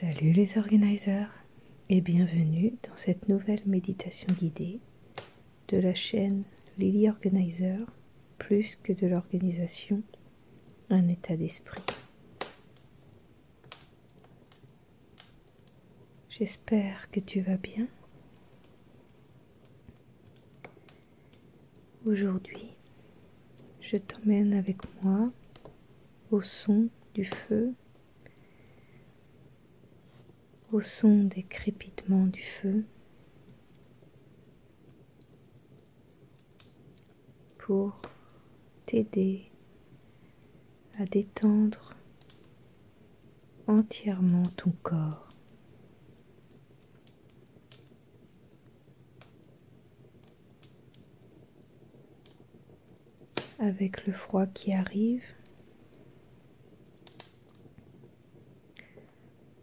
Salut les organisers et bienvenue dans cette nouvelle méditation guidée de la chaîne Lily Organizer, plus que de l'organisation, un état d'esprit. J'espère que tu vas bien. Aujourd'hui, je t'emmène avec moi au son du feu, au son des crépitements du feu, pour t'aider à détendre entièrement ton corps. Avec le froid qui arrive,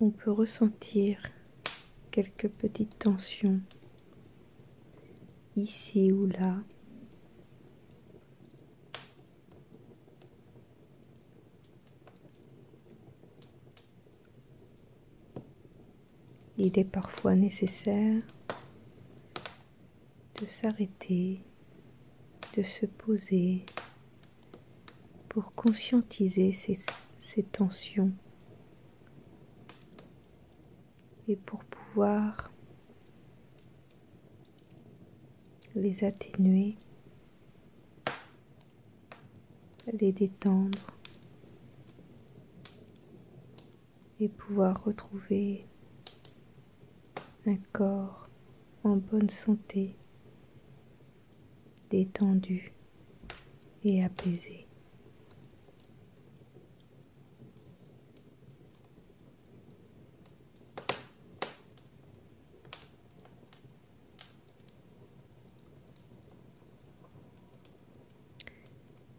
on peut ressentir quelques petites tensions ici ou là. Il est parfois nécessaire de s'arrêter, de se poser pour conscientiser ces tensions et pour pouvoir les atténuer, les détendre et pouvoir retrouver un corps en bonne santé, détendu et apaisé.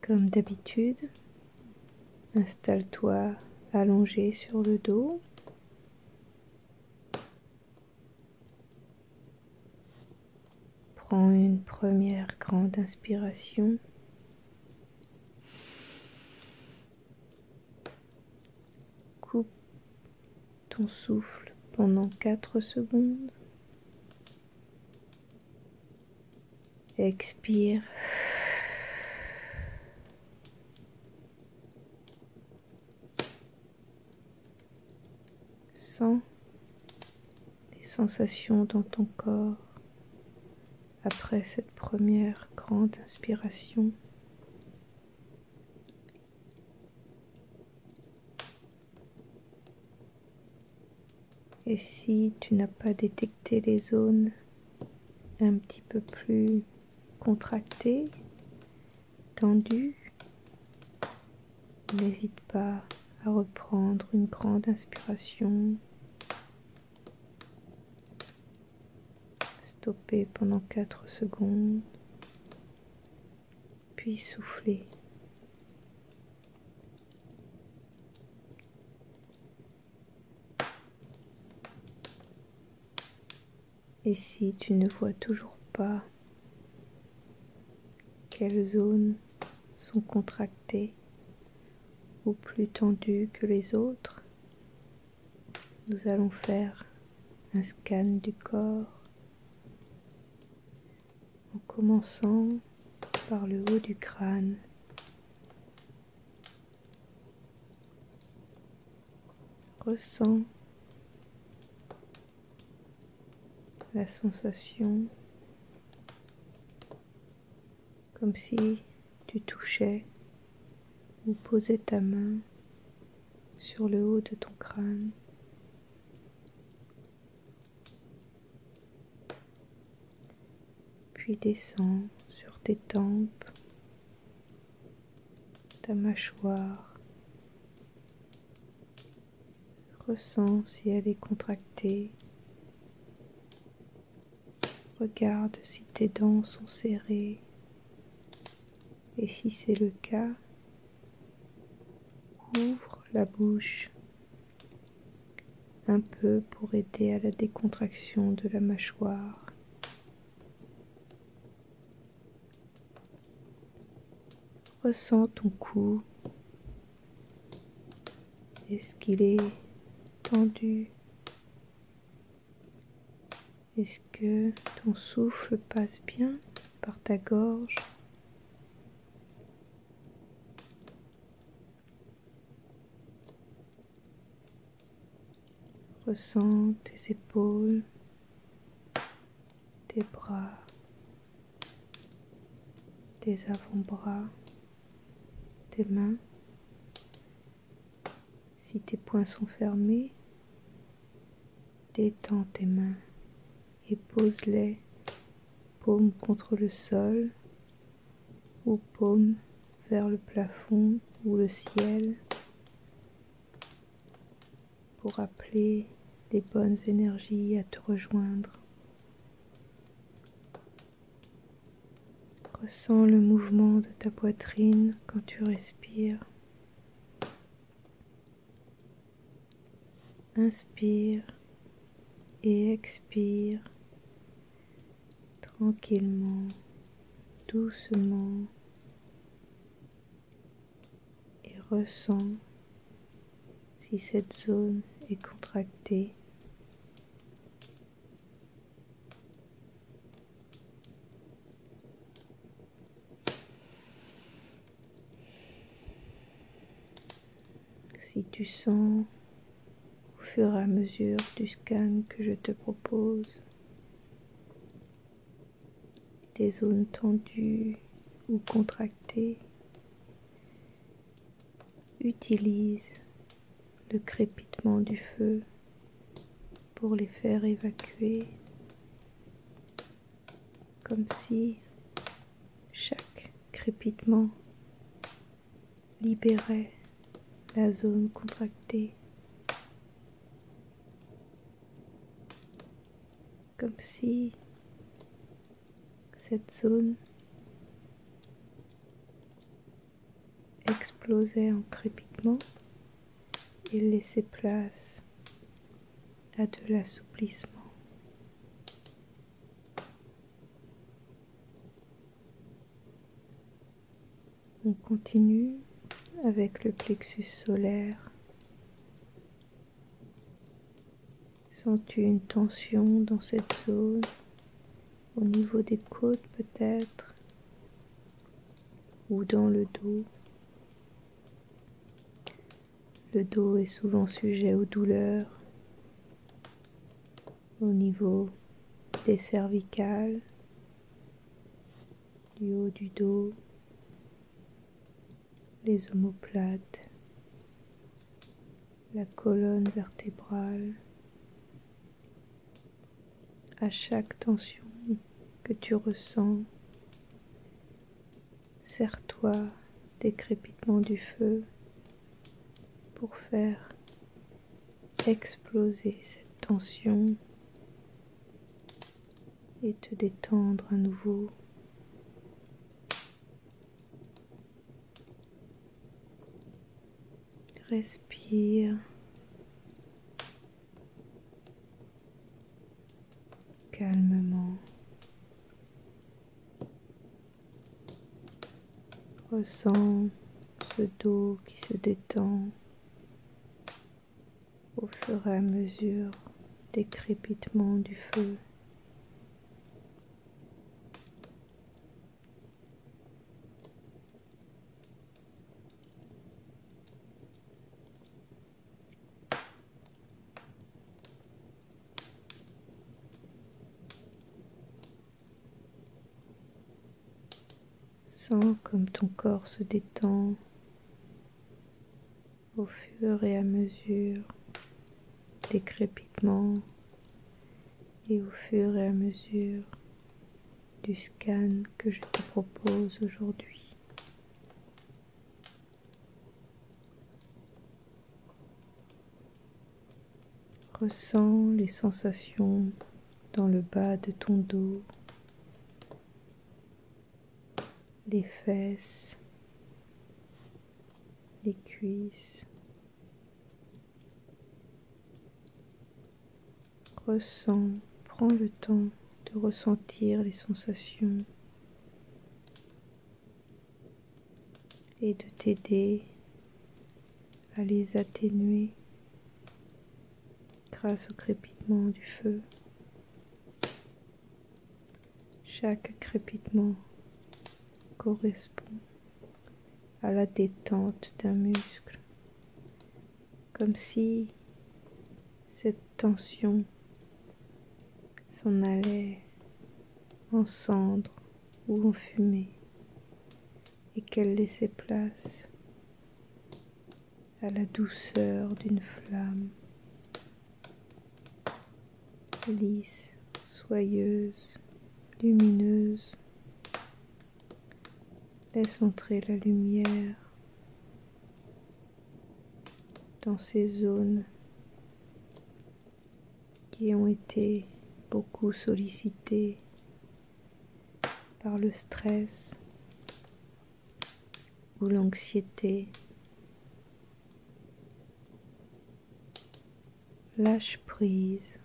Comme d'habitude, installe-toi allongé sur le dos. Prends une première grande inspiration. Coupe ton souffle pendant 4 secondes. Expire. Sens les sensations dans ton corps après cette première grande inspiration. Et si tu n'as pas détecté les zones un petit peu plus contractées, tendues, n'hésite pas à reprendre une grande inspiration. Stopper pendant 4 secondes, puis souffler. Et si tu ne vois toujours pas quelles zones sont contractées ou plus tendues que les autres, nous allons faire un scan du corps en commençant par le haut du crâne. Ressens la sensation comme si tu touchais ou posais ta main sur le haut de ton crâne. Puis descends sur tes tempes, ta mâchoire. Ressens si elle est contractée. Regarde si tes dents sont serrées. Et si c'est le cas, ouvre la bouche un peu pour aider à la décontraction de la mâchoire. Ressens ton cou. Est-ce qu'il est tendu Est-ce que ton souffle passe bien par ta gorge? Ressens tes épaules, tes bras, tes avant-bras, tes mains. Si tes poings sont fermés, détends tes mains et pose-les paume contre le sol ou paume vers le plafond ou le ciel pour appeler les bonnes énergies à te rejoindre. Ressens le mouvement de ta poitrine quand tu respires. Inspire et expire tranquillement, doucement et ressens si cette zone est contractée. Si tu sens au fur et à mesure du scan que je te propose des zones tendues ou contractées, utilise le crépitement du feu pour les faire évacuer, comme si chaque crépitement libérait la zone contractée, comme si cette zone explosait en crépitement et laissait place à de l'assouplissement. On continue avec le plexus solaire. Sens-tu une tension dans cette zone, au niveau des côtes peut-être, ou dans le dos? Le dos est souvent sujet aux douleurs au niveau des cervicales, du haut du dos, les omoplates, la colonne vertébrale. À chaque tension que tu ressens, serre-toi des crépitements du feu pour faire exploser cette tension et te détendre à nouveau. Respire calmement. Ressens ce dos qui se détend au fur et à mesure des crépitements du feu. Sens comme ton corps se détend au fur et à mesure des crépitements et au fur et à mesure du scan que je te propose aujourd'hui. Ressens les sensations dans le bas de ton dos, les fesses, les cuisses. Ressens, prends le temps de ressentir les sensations et de t'aider à les atténuer grâce au crépitement du feu. Chaque crépitement correspond à la détente d'un muscle, comme si cette tension s'en allait en cendres ou en fumée et qu'elle laissait place à la douceur d'une flamme lisse, soyeuse, lumineuse. Laisse entrer la lumière dans ces zones qui ont été beaucoup sollicitées par le stress ou l'anxiété. Lâche prise.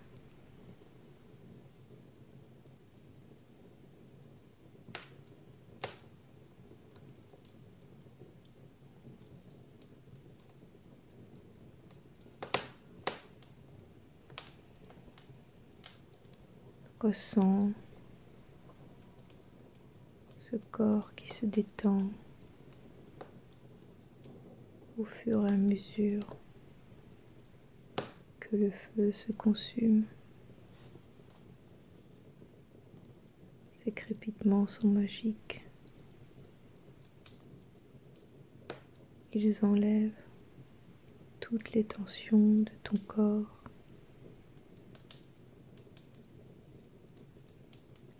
Ressens ce corps qui se détend au fur et à mesure que le feu se consume. Ces crépitements sont magiques. Ils enlèvent toutes les tensions de ton corps.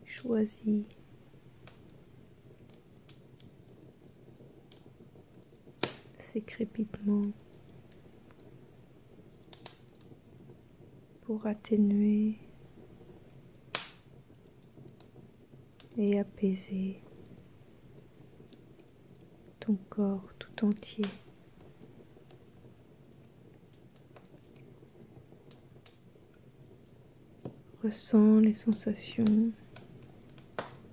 Choisis ces crépitements pour atténuer et apaiser ton corps tout entier. Ressens les sensations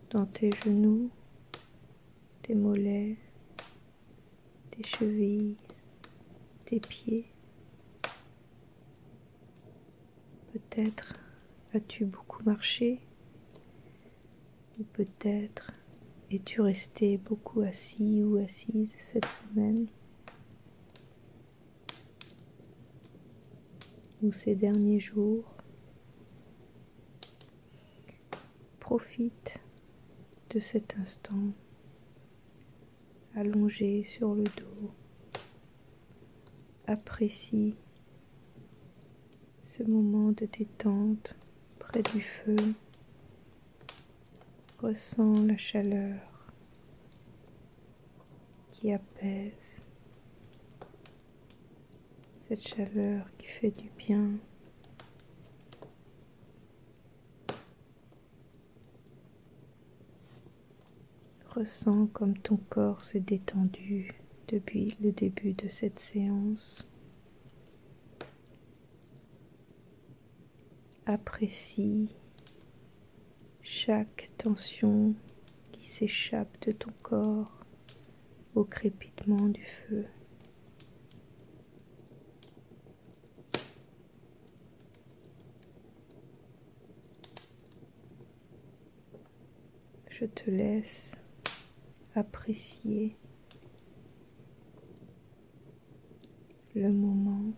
dans tes genoux, tes mollets, tes chevilles, tes pieds. Peut-être as-tu beaucoup marché, ou peut-être es-tu resté beaucoup assis ou assise cette semaine ou ces derniers jours. Profite de cet instant allongé sur le dos. Apprécie ce moment de détente près du feu. Ressens la chaleur qui apaise, cette chaleur qui fait du bien. Ressens comme ton corps s'est détendu depuis le début de cette séance. Apprécie chaque tension qui s'échappe de ton corps au crépitement du feu. Je te laisse apprécier le moment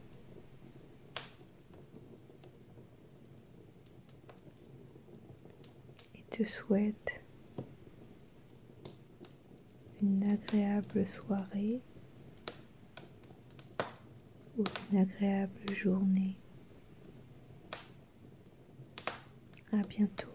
et te souhaite une agréable soirée ou une agréable journée. À bientôt.